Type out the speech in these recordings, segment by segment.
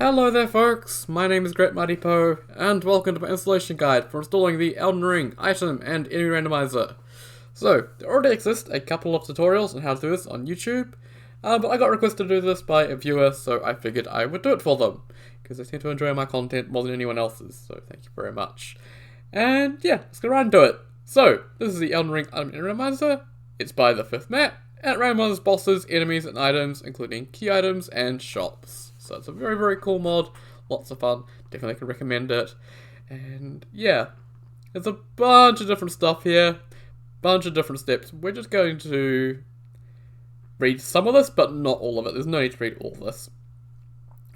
Hello there folks, my name is Great Mighty Poe, and welcome to my installation guide for installing the Elden Ring item and enemy randomizer. So, there already exist a couple of tutorials on how to do this on YouTube, but I got requested to do this by a viewer, so I figured I would do it for them, because they seem to enjoy my content more than anyone else's, so thank you very much. And yeah, let's go right and do it. So, this is the Elden Ring item and randomizer. It's by the 5th map, and it randomizes bosses, enemies, and items, including key items and shops. So it's a very, very cool mod, lots of fun, definitely can recommend it. And yeah, there's a bunch of different stuff here, bunch of different steps. We're just going to read some of this, but not all of it. There's no need to read all of this.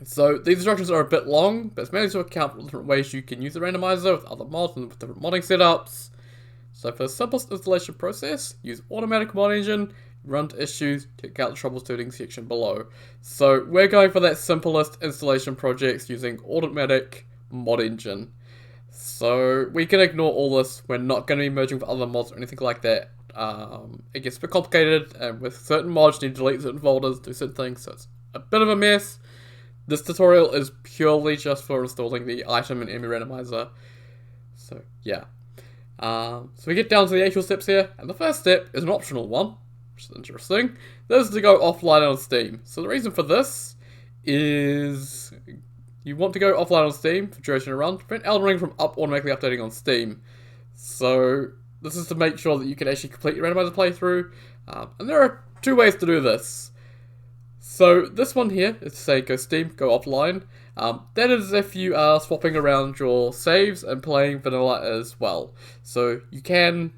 So these instructions are a bit long, but it's mainly to account for different ways you can use the randomizer with other mods and with different modding setups. So for the simplest installation process, use automatic mod engine, run to issues, check out the troubleshooting section below. So we're going for that simplest installation projects using automatic mod engine. So we can ignore all this, we're not going to be merging with other mods or anything like that. It gets a bit complicated, and with certain mods you need to delete certain folders, do certain things, so it's a bit of a mess. This tutorial is purely just for installing the item and enemy randomizer. So yeah. So we get down to the actual steps here, and the first step is an optional one, which is interesting. This is to go offline on Steam. So the reason for this is you want to go offline on Steam for duration of run to prevent Elden Ring from automatically updating on Steam. So this is to make sure that you can actually complete your randomizer playthrough, and there are two ways to do this. So this one here is to say go Steam, go offline. That is if you are swapping around your saves and playing vanilla as well. So you can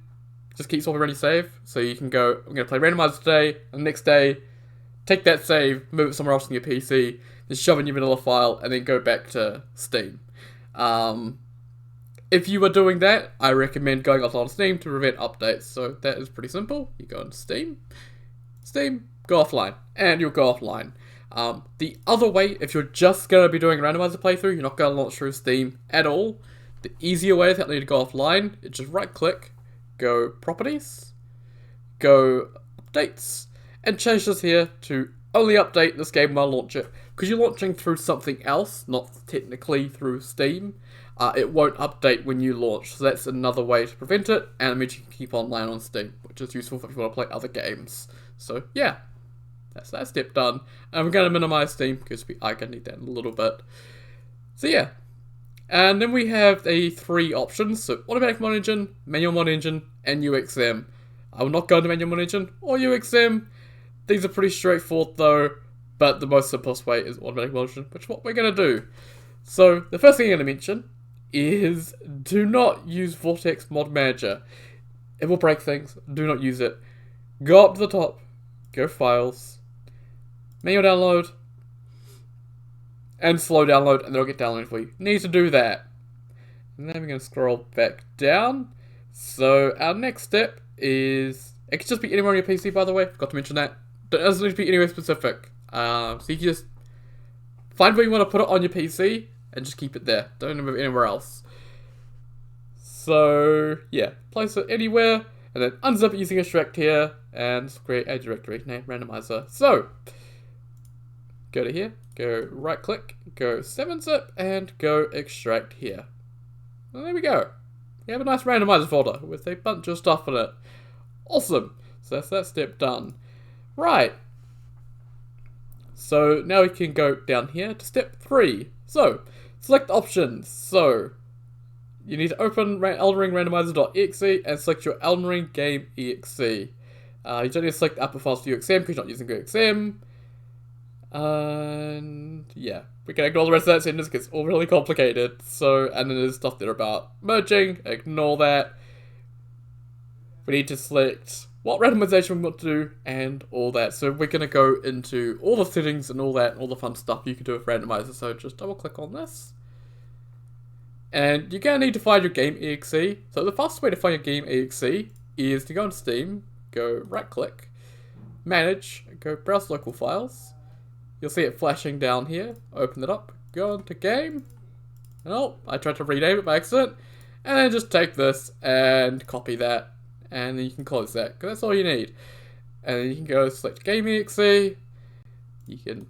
just keep swapping around your save. So you can go, I'm going to play Randomizer today, and the next day, take that save, move it somewhere else on your PC, then shove in your vanilla file, and then go back to Steam. If you are doing that, I recommend going offline on Steam to prevent updates. So that is pretty simple. You go into Steam, go offline, and you'll go offline. The other way, if you're just going to be doing a randomizer playthrough, you're not going to launch through Steam at all, the easier way without needing to go offline is just right click, go properties, go updates, and change this here to only update this game while launch it. Because you're launching through something else, not technically through Steam, it won't update when you launch. So that's another way to prevent it, and it means you can keep online on Steam, which is useful if you want to play other games. So yeah. That's that step done. And we're going to minimize Steam because I can need that in a little bit. So yeah. And then we have the three options. So automatic mod engine, manual mod engine, and UXM. I will not go into manual mod engine or UXM. These are pretty straightforward though. But the most simplest way is automatic mod engine, which is what we're going to do. So the first thing I'm going to mention is do not use Vortex Mod Manager. It will break things. Do not use it. Go up to the top. Go Files. Manual download, and slow download, and then it'll get downloaded for you. Need to do that. And then we're going to scroll back down. So our next step is, it can just be anywhere on your PC, by the way, forgot to mention that. It doesn't need to be anywhere specific. So you can just find where you want to put it on your PC, and just keep it there. Don't move it anywhere else. So yeah, place it anywhere, and then unzip it using extract here, and create a directory named Randomizer. So go to here, go right click, go 7-zip, and go extract here. And there we go. We have a nice randomizer folder with a bunch of stuff in it. Awesome. So that's that step done. Right. So now we can go down here to step 3. So select options. So you need to open Elden Ring Randomizer.exe and select your Elden Ring game exe. You don't need to select the upper files for UXM because you're not using UXM. And yeah, we can ignore the rest of that sentence because it's all really complicated. So, and then there's stuff that are about merging, ignore that. We need to select what randomization we want to do and all that. So we're going to go into all the settings and all that, all the fun stuff you can do with Randomizer. So just double click on this. And you're going to need to find your game exe. So the fastest way to find your game exe is to go on Steam, go right click, manage, go browse local files. You'll see it flashing down here. Open it up. Go into game. Oh, I tried to rename it by accident. And then just take this and copy that. And then you can close that, because that's all you need. And then you can go select game exe. You can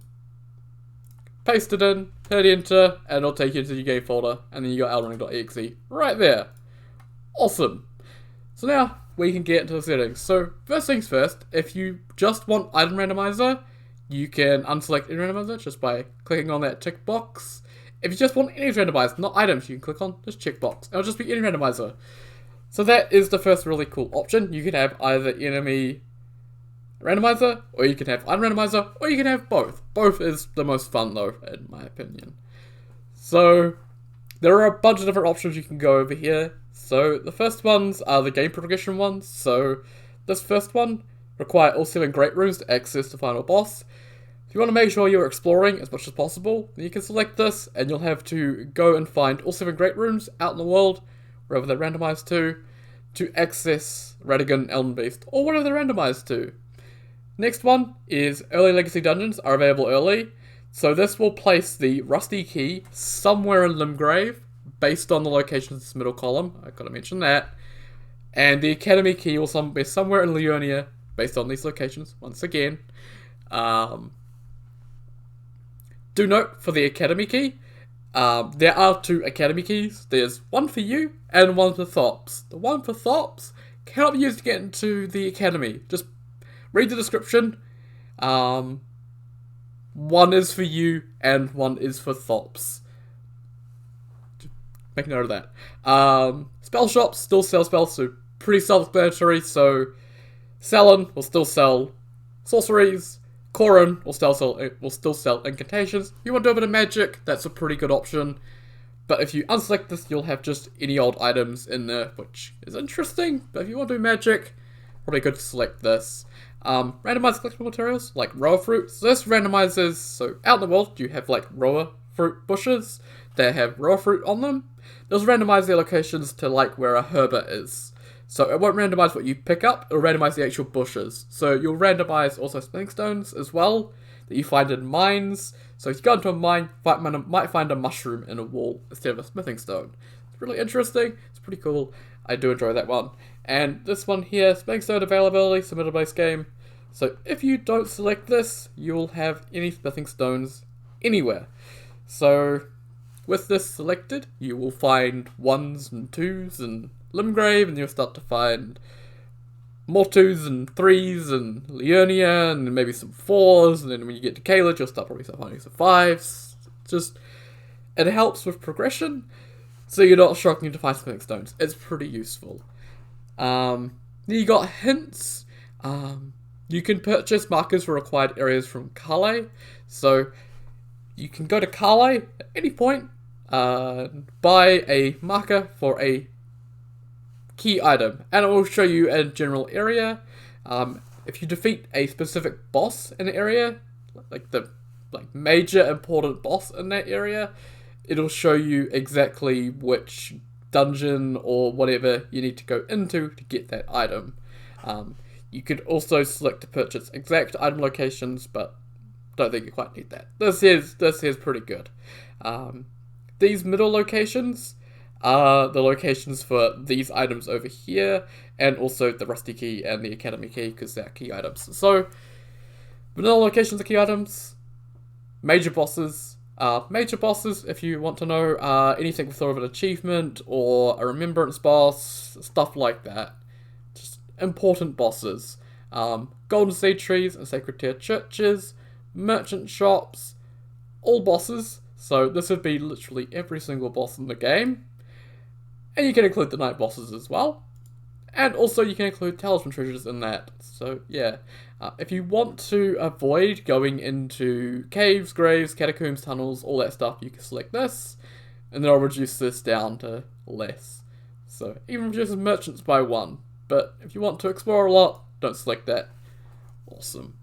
paste it in, hit enter, and it'll take you to your game folder, and then you got eldenring.exe right there. Awesome. So now we can get into the settings. So first things first, if you just want item randomizer, you can unselect any randomizer just by clicking on that tick box. If you just want any randomizer, not items, you can click on this checkbox. It'll just be any randomizer. So that is the first really cool option. You can have either enemy randomizer, or you can have item randomizer, or you can have both. Both is the most fun though, in my opinion. So there are a bunch of different options you can go over here. So the first ones are the game progression ones. So this first one, require all 7 great rooms to access the final boss. If you want to make sure you're exploring as much as possible, then you can select this, and you'll have to go and find all 7 great rooms out in the world, wherever they're randomized to access Radigan, Elden Beast, or whatever they're randomized to. Next one is early legacy dungeons are available early. So this will place the rusty key somewhere in Limgrave, based on the location of this middle column. I've got to mention that. And the academy key will be somewhere in Leonia, based on these locations, once again. Do note, for the academy key, there are 2 academy keys. There's one for you, and one for Thops. The one for Thops cannot be used to get into the academy. Just read the description. One is for you, and one is for Thops. Make note of that. Spell shops still sell spells, so pretty self-explanatory. So Salon will still sell sorceries. Corin will still sell incantations. If you want to do a bit of magic, that's a pretty good option. But if you unselect this, you'll have just any old items in there, which is interesting. But if you want to do magic, probably good to select this. Randomize collectible materials, like roa fruit. So this randomizes, so out in the world, you have like roa fruit bushes that have roa fruit on them. Those randomize their locations to like where a herba is. So it won't randomize what you pick up, it'll randomize the actual bushes. So you'll randomize also smithing stones as well, that you find in mines. So if you go into a mine, you might find a mushroom in a wall instead of a smithing stone. It's really interesting, it's pretty cool. I do enjoy that one. And this one here, smithing stone availability, submitted base game. So if you don't select this, you will have any smithing stones anywhere. So with this selected, you will find 1s and 2s and Limgrave, and you'll start to find more 2s and 3s and Leonia, and maybe some 4s, and then when you get to Caelid, you'll probably start finding some 5s. It helps with progression, so you're not struggling to find smithing stones. It's pretty useful. Then you got hints. You can purchase markers for required areas from Kale. So you can go to Kale at any point, buy a marker for a key item, and it will show you a general area. If you defeat a specific boss in an area, like the major important boss in that area, it'll show you exactly which dungeon or whatever you need to go into to get that item. You could also select to purchase exact item locations, but don't think you quite need that. This is pretty good. These middle locations are the locations for these items over here, and also the rusty key and the academy key, because they're key items. So vanilla locations are key items. Major bosses, if you want to know, anything with sort of an achievement or a remembrance boss, stuff like that. Just important bosses. Golden seed trees and sacred tier churches, merchant shops, all bosses. So this would be literally every single boss in the game. And you can include the night bosses as well. And also you can include talisman treasures in that. So yeah, if you want to avoid going into caves, graves, catacombs, tunnels, all that stuff, you can select this. And then I'll reduce this down to less. So even reduces merchants by 1. But if you want to explore a lot, don't select that. Awesome.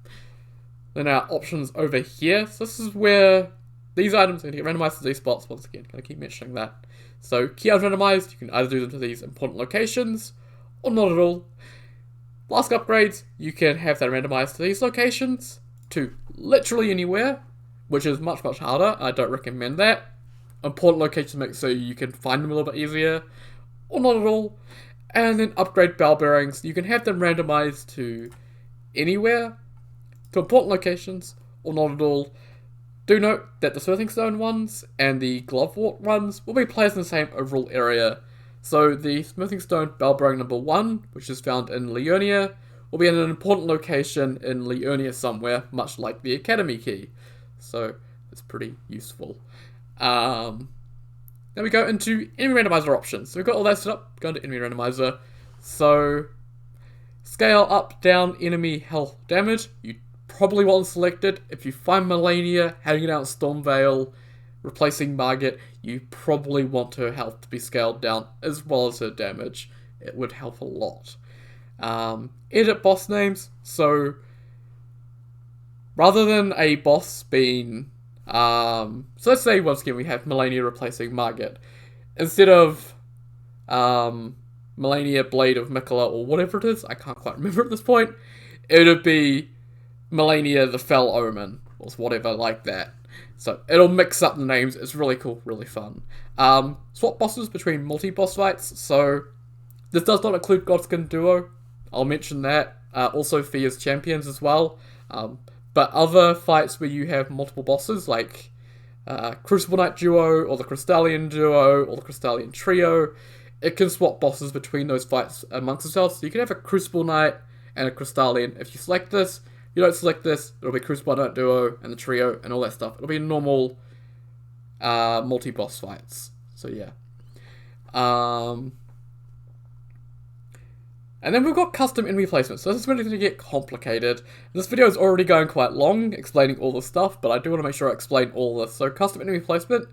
Then our options over here. So this is where these items are going to get randomized to these spots. Once again, going to keep mentioning that. So key items randomized, you can either do them to these important locations, or not at all. Flask upgrades, you can have that randomized to these locations, to literally anywhere, which is much, much harder. I don't recommend that. Important locations make it so you can find them a little bit easier, or not at all. And then upgrade bell bearings, you can have them randomized to anywhere, to important locations, or not at all. Do note that the Smithing Stone ones and the Glovewort ones will be placed in the same overall area. So the Smithing Stone Bellbearing number 1, which is found in Leonia, will be in an important location in Leonia somewhere, much like the Academy Key. So it's pretty useful. Then we go into Enemy Randomizer options. So we've got all that set up, go into Enemy Randomizer. So scale up, down, enemy health damage. You probably want selected. If you find Melania hanging out in Stormvale, replacing Margit, you probably want her health to be scaled down as well as her damage. It would help a lot. Edit boss names. So rather than a boss being so let's say once again we have Melania replacing Margit. Instead of Melania Blade of Mikola or whatever it is, I can't quite remember at this point, it would be Melania the Fell Omen, or whatever like that. So it'll mix up the names. It's really cool, really fun. Swap bosses between multi-boss fights. So this does not include Godskin Duo. I'll mention that. Also Fia's Champions as well. But other fights where you have multiple bosses, like Crucible Knight Duo, or the Crystallian Duo, or the Crystallian Trio, it can swap bosses between those fights amongst themselves. So you can have a Crucible Knight and a Crystallian. If you select this, you don't select this, it'll be Crucible Knight Duo and the Trio and all that stuff. It'll be normal multi-boss fights. So yeah. And then we've got custom enemy placement. So this is really going to get complicated. This video is already going quite long, explaining all this stuff, but I do want to make sure I explain all this. So custom enemy placement,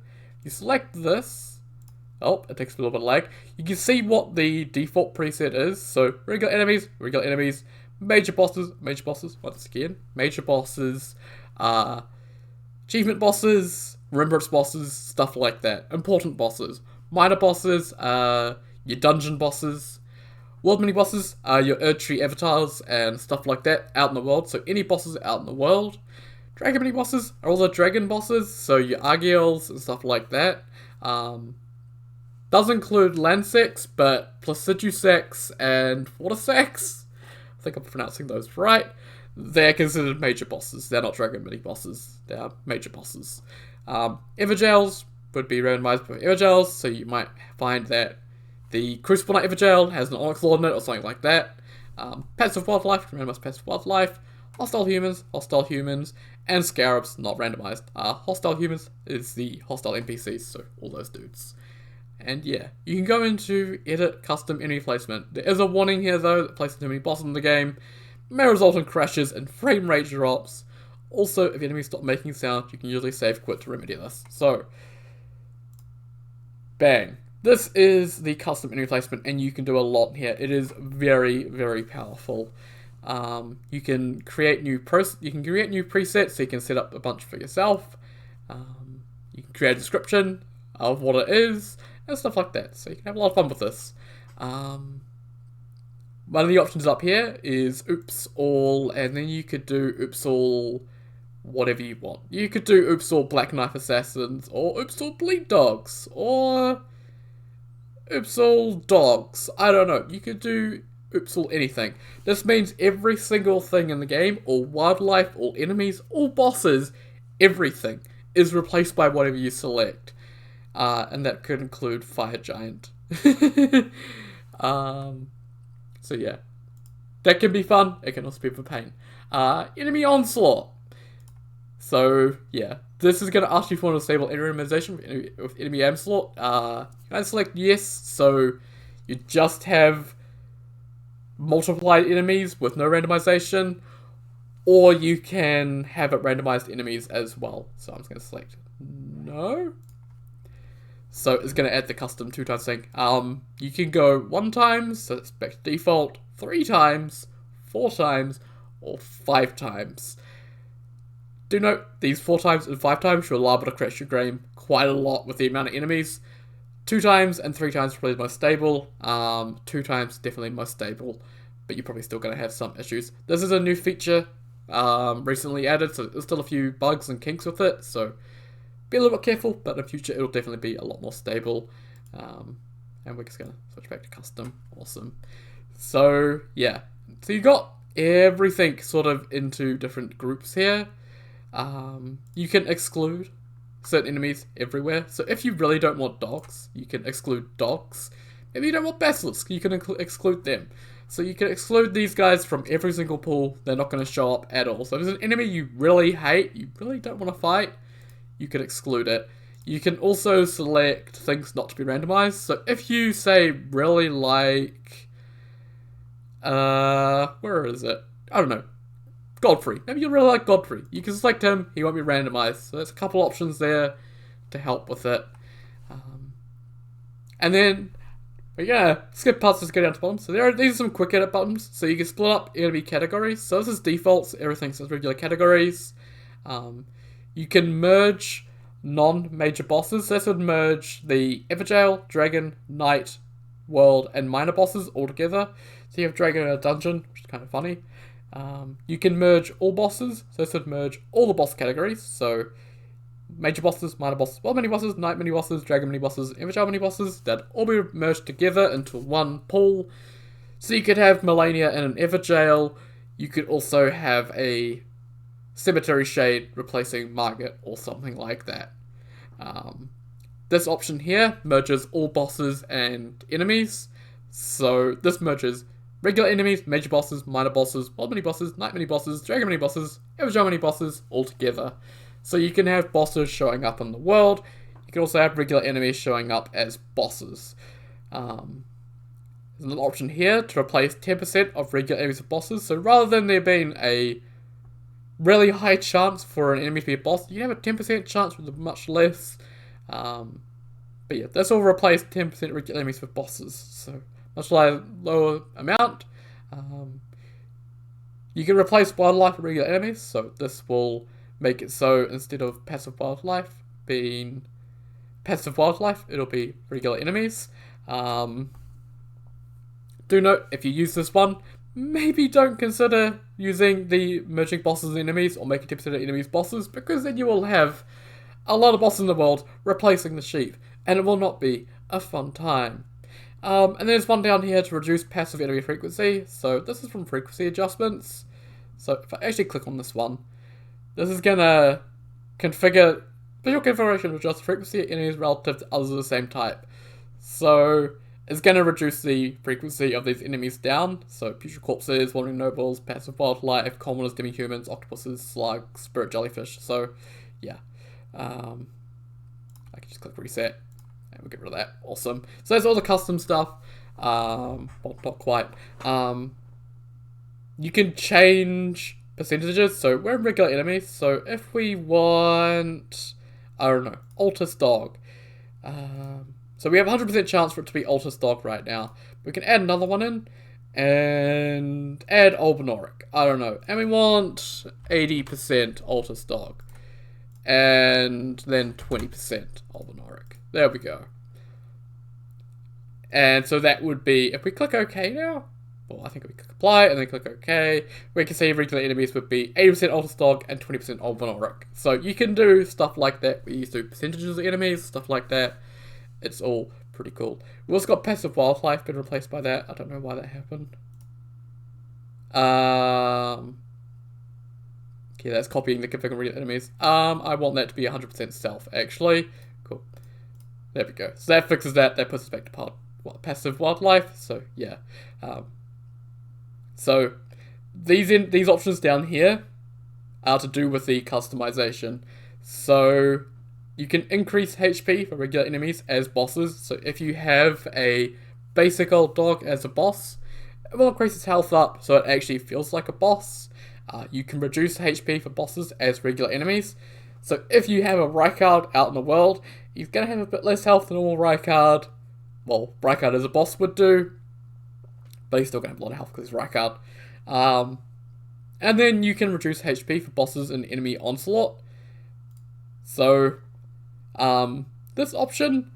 you select this. Oh, it takes a little bit of lag. You can see what the default preset is. So regular enemies, major bosses, once again, major bosses, achievement bosses, remembrance bosses, stuff like that. Important bosses, minor bosses, your dungeon bosses, world mini bosses, your Erdtree avatars and stuff like that out in the world. So any bosses out in the world. Dragon mini bosses are all the dragon bosses, so your Argyles and stuff like that. Does include Landsex, but Placidusex and Watersex, I think I'm pronouncing those right, they're considered major bosses. They're not dragon mini bosses, they are major bosses. Evergails would be randomized by Evergails, so you might find that the Crucible Knight Evergail has an Onyx Lord in it or something like that. Passive Wildlife, randomized passive wildlife. Hostile humans, and Scarabs, not randomized. Hostile humans is the hostile NPCs, so all those dudes. And yeah, you can go into edit custom enemy placement. There is a warning here though that places too many bosses in the game may result in crashes and frame rate drops. Also, if enemies stop making sound, you can usually save quit to remedy this. So, bang. This is the custom enemy placement, and you can do a lot here. It is very, very powerful. You can create new presets, so you can set up a bunch for yourself. You can create a description of what it is, and stuff like that. So you can have a lot of fun with this. One of the options up here is oops all, and then you could do oops all whatever you want. You could do oops all Black Knife Assassins, or oops all Bleed Dogs, or oops all Dogs. I don't know. You could do oops all anything. This means every single thing in the game, all wildlife, all enemies, all bosses, everything is replaced by whatever you select. And that could include Fire Giant. So yeah, that can be fun. It can also be for pain. Enemy Onslaught. So yeah, this is going to ask you if you want to disable enemy randomization with enemy onslaught. You can select yes, so you just have multiplied enemies with no randomization, or you can have it randomized enemies as well. So I'm just going to select no. So it's going to add the custom 2 times thing. You can go 1 time, so it's back to default, 3 times, 4 times, or 5 times. Do note, these 4 times and 5 times, you're liable to crash your game quite a lot with the amount of enemies. 2 times and 3 times probably the most stable. 2 times definitely most stable, but you're probably still going to have some issues. This is a new feature recently added, so there's still a few bugs and kinks with it, so be a little bit careful, but in the future it'll definitely be a lot more stable. And we're just going to switch back to custom. Awesome. So yeah, so you got everything sort of into different groups here. You can exclude certain enemies everywhere. So if you really don't want dogs, you can exclude dogs. If you don't want basilisks, you can exclude them. So you can exclude these guys from every single pool. They're not going to show up at all. So if there's an enemy you really hate, you really don't want to fight, you can exclude it. You can also select things not to be randomized. So if you say really like, where is it? I don't know. Godfrey. Maybe you really like Godfrey. You can select him. He won't be randomized. So there's a couple options there to help with it. And then we're gonna skip past this, go down to the bottom. So these are some quick edit buttons. So you can split up enemy categories. So this is defaults. Everything says regular categories. You can merge non-major bosses. So this would merge the Everjail, Dragon, Knight, World, and minor bosses all together. So you have Dragon in a dungeon, which is kind of funny. You can merge all bosses. So this would merge all the boss categories. So major bosses, minor bosses, world mini bosses, Knight mini bosses, Dragon mini bosses, Everjail mini bosses, that all be merged together into one pool. So you could have Melania in an Everjail. You could also have a Cemetery Shade replacing Margit or something like that. This option here merges all bosses and enemies. So this merges regular enemies, major bosses, minor bosses, world mini bosses, Knight mini bosses, Dragon mini bosses, Everjail mini bosses all together. So you can have bosses showing up in the world. You can also have regular enemies showing up as bosses. There's an option here to replace 10% of regular enemies with bosses. So rather than there being a really high chance for an enemy to be a boss, you have a 10% chance with much less. But yeah, this will replace 10% regular enemies with bosses. So much lower amount. You can replace wildlife with regular enemies. So this will make it so instead of passive wildlife being passive wildlife, it'll be regular enemies. Do note, if you use this one, maybe don't consider using the merging bosses and enemies or making 10% of enemies bosses, because then you will have a lot of bosses in the world replacing the sheep, and it will not be a fun time. And there's one down here to reduce passive enemy frequency. So this is from frequency adjustments. So if I actually click on this one, this is gonna configure visual configuration to adjust the frequency of enemies relative to others of the same type. So it's gonna reduce the frequency of these enemies down. So putrid corpses, wandering nobles, passive wildlife, commoners, demi-humans, octopuses, slugs, spirit jellyfish. So yeah, I can just click reset and we'll get rid of that. Awesome. So there's all the custom stuff. Well, not quite. You can change percentages. So we're regular enemies. So if we want, I don't know, Altus Dog. So we have 100% chance for it to be Altus Dog right now. We can add another one in and add Albinoric. I don't know. And we want 80% Altus Dog. And then 20% Albinoric. There we go. And so that would be, if we click OK now, well, I think if we click apply and then click OK, we can see regular enemies would be 80% Altus Dog and 20% Albinoric. So you can do stuff like that. We used to do percentages of enemies, stuff like that. It's all pretty cool. We also got passive wildlife been replaced by that. I don't know why that happened. Okay, that's copying the config regular enemies. I want that to be 100% stealth, actually. Cool. There we go. So that fixes that. That puts us back to passive wildlife. So yeah. So these options down here are to do with the customization. So you can increase HP for regular enemies as bosses. So if you have a basic old dog as a boss, it will increase its health up so it actually feels like a boss. You can reduce HP for bosses as regular enemies. So if you have a Rykard out in the world, he's going to have a bit less health than a normal Rykard. Well, Rykard as a boss would do, but he's still going to have a lot of health because he's Rykard. And then you can reduce HP for bosses in enemy onslaught. So this option,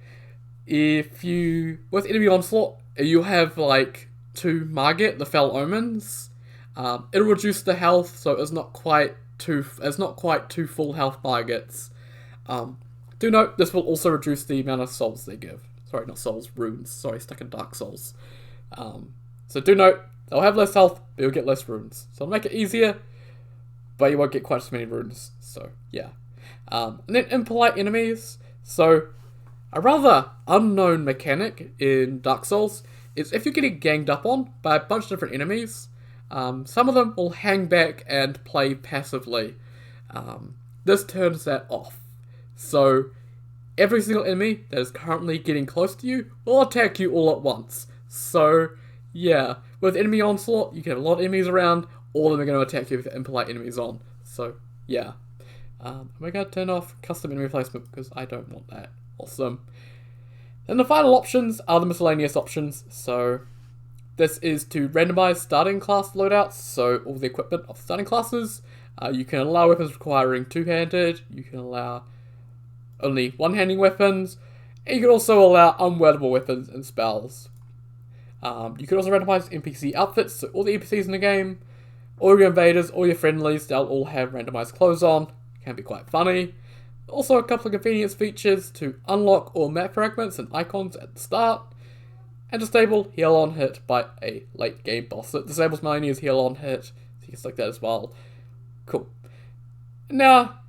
if you, with enemy onslaught, you have like 2 Margit, the Fell Omens. It'll reduce the health, so it's not quite 2 full health Margits. Do note, this will also reduce the amount of souls they give. Sorry, not souls, runes. Sorry, stuck in Dark Souls. So do note, they'll have less health, but you'll get less runes. So it'll make it easier, but you won't get quite as many runes, so yeah. And then impolite enemies. So, a rather unknown mechanic in Dark Souls is if you're getting ganged up on by a bunch of different enemies, some of them will hang back and play passively. This turns that off. So, every single enemy that is currently getting close to you will attack you all at once. So, yeah, with enemy onslaught, you can have a lot of enemies around, all of them are going to attack you with impolite enemies on. So, yeah. We're going to turn off custom enemy placement because I don't want that. Awesome. Then the final options are the miscellaneous options. So, this is to randomize starting class loadouts, so all the equipment of starting classes. You can allow weapons requiring two-handed, you can allow only one-handing weapons, and you can also allow unwearable weapons and spells. You can also randomize NPC outfits, so all the NPCs in the game, all your invaders, all your friendlies, they'll all have randomized clothes on. It can be quite funny. Also a couple of convenience features to unlock all map fragments and icons at the start, and disable heal on hit by a late game boss. So it disables my enemy's heal on hit, so you can select that as well. Cool. Now,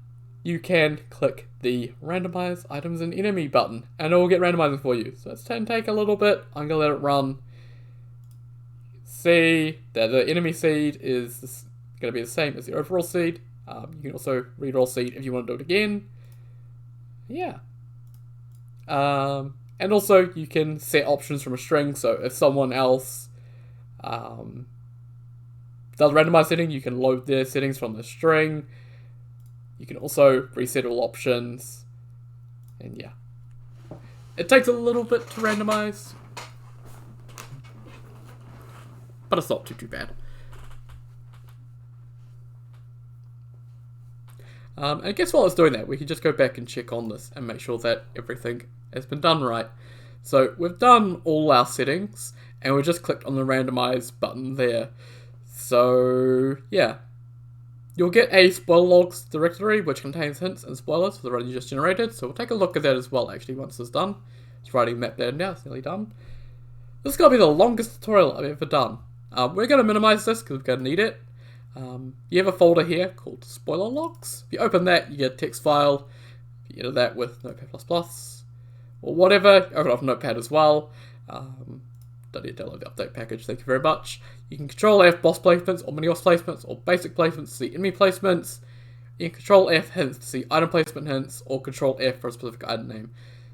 you can click the randomize items and enemy button, and it will get randomizing for you. So it's going to take a little bit. I'm going to let it run. See that the enemy seed is going to be the same as the overall seed. You can also reroll seed if you want to do it again. Yeah. And also you can set options from a string, so if someone else does randomize setting, you can load their settings from the string. You can also reset all options. And yeah. It takes a little bit to randomize, but it's not too bad. And I guess while it's doing that, we can just go back and check on this and make sure that everything has been done right. So we've done all our settings, and we just clicked on the randomize button there. So yeah, you'll get a spoiler logs directory which contains hints and spoilers for the run you just generated. So we'll take a look at that as well actually once it's done. Just writing that there now, it's nearly done. This is going to be the longest tutorial I've ever done. We're going to minimize this because we're going to need it. You have a folder here called spoiler logs. If you open that, you get a text file. If you enter that with Notepad++, or whatever, open up Notepad as well. Don't need to download the update package, thank you very much. You can control F boss placements, or mini boss placements, or basic placements to see enemy placements. You can control F hints to see item placement hints, or control F for a specific item name.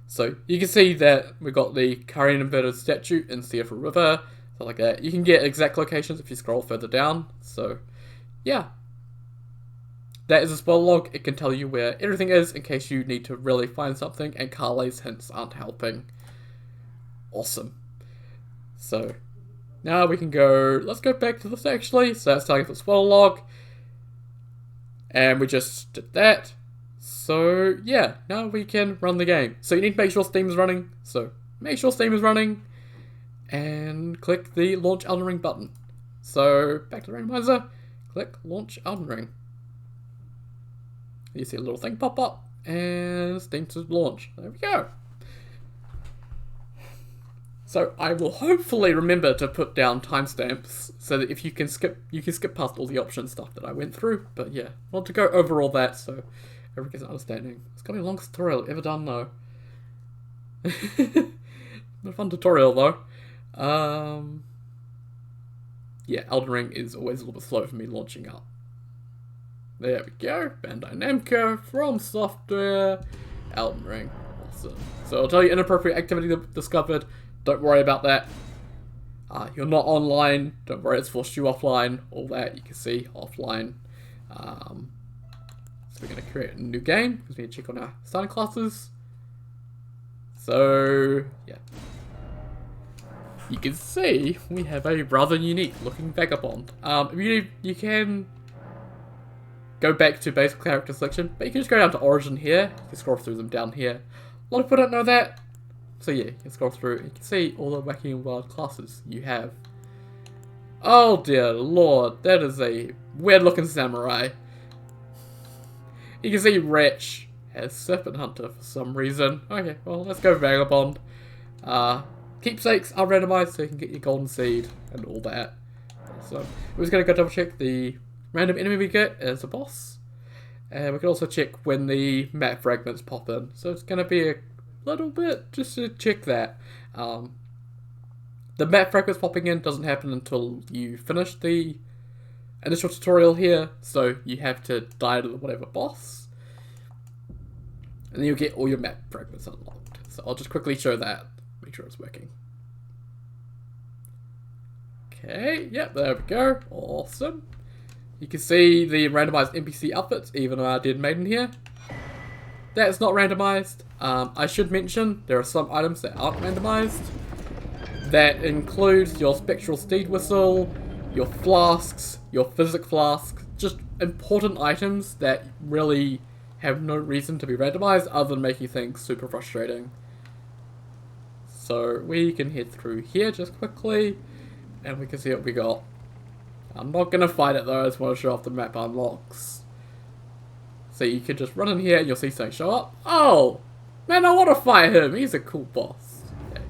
So you can see that we've got the Karian inverted statue in Theatre River, stuff like that. You can get exact locations if you scroll further down, so yeah. That is a spoiler log. It can tell you where everything is in case you need to really find something, and Carly's hints aren't helping. Awesome. So, now we can go, let's go back to this actually. So that's telling us the spoiler log. And we just did that. So, yeah, now we can run the game. So you need to make sure Steam is running. So, make sure Steam is running. And click the Launch Elden Ring button. So, back to the randomizer. Click Launch Elden Ring. You see a little thing pop up, and Steam to launch. There we go. So I will hopefully remember to put down timestamps so that if you can skip past all the option stuff that I went through. But yeah, I want to go over all that so everyone gets an understanding. It's gonna be the longest tutorial I've ever done though. A fun tutorial though. Yeah, Elden Ring is always a little bit slow for me launching up. There we go, Bandai Namco, From Software, Elden Ring. Awesome. So I'll tell you inappropriate activity discovered. Don't worry about that. You're not online. Don't worry, it's forced you offline. All that you can see offline. So we're going to create a new game because we need to check on our starting classes. So yeah, you can see we have a rather unique looking vagabond. You can go back to basic character selection, but you can just go down to origin here. You can scroll through them down here. A lot of people don't know that. So yeah, you can scroll through and you can see all the wacky and wild classes you have. Oh dear lord, that is a weird looking samurai. You can see Wretch has Serpent Hunter for some reason. Okay, well let's go Vagabond. Keepsakes are randomized so you can get your golden seed and all that. So we're just going to go double check the random enemy we get is a boss. And we can also check when the map fragments pop in. So it's going to be a little bit just to check that. The map fragments popping in doesn't happen until you finish the initial tutorial here. So you have to die to whatever boss. And then you'll get all your map fragments unlocked. So I'll just quickly show that. Make sure it's working. Okay, yep, there we go. Awesome. You can see the randomized NPC outfits, even though I did maiden here. That's not randomized. I should mention there are some items that aren't randomized. That includes your spectral steed whistle, your flasks, your physic flasks, just important items that really have no reason to be randomized other than making things super frustrating. So we can head through here just quickly and we can see what we got. I'm not going to fight it though, I just want to show off the map unlocks. So you can just run in here and you'll see something show up. Oh! Man, I want to fight him! He's a cool boss. Okay.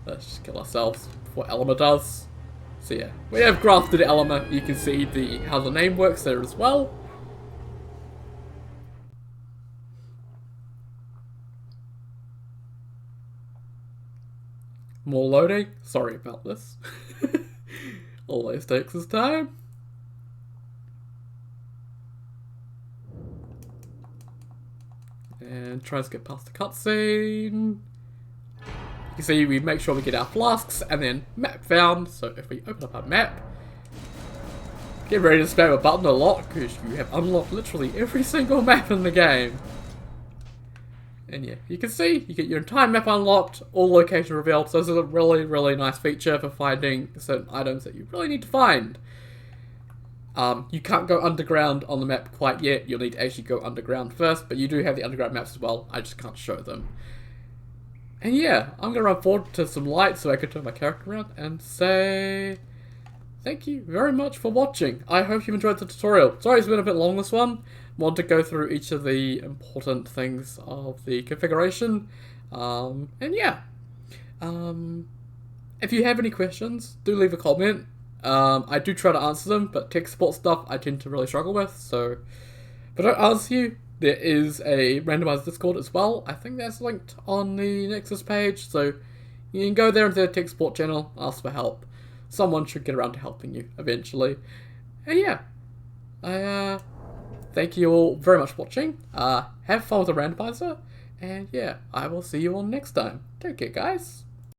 Let's just kill ourselves before Elma does. So yeah, we have grafted Elma. You can see how the name works there as well. More loading. Sorry about this. Always takes its time. And tries to get past the cutscene. You can see we make sure we get our flasks and then map found. So if we open up our map, get ready to spam a button a lot because you have unlocked literally every single map in the game. And yeah, you can see you get your entire map unlocked, all locations revealed. So this is a really, really nice feature for finding certain items that you really need to find. You can't go underground on the map quite yet. You'll need to actually go underground first, but you do have the underground maps as well. I just can't show them. And yeah, I'm going to run forward to some lights so I can turn my character around and say thank you very much for watching. I hope you enjoyed the tutorial. Sorry it's been a bit long, this one. Want to go through each of the important things of the configuration. And yeah. If you have any questions, do leave a comment. I do try to answer them, but tech support stuff I tend to really struggle with, so if I don't answer you, there is a randomized Discord as well. I think that's linked on the Nexus page, so you can go there into the tech support channel, ask for help. Someone should get around to helping you eventually. And yeah, I thank you all very much for watching. Have fun with the randomizer, and yeah, I will see you all next time. Take care, guys.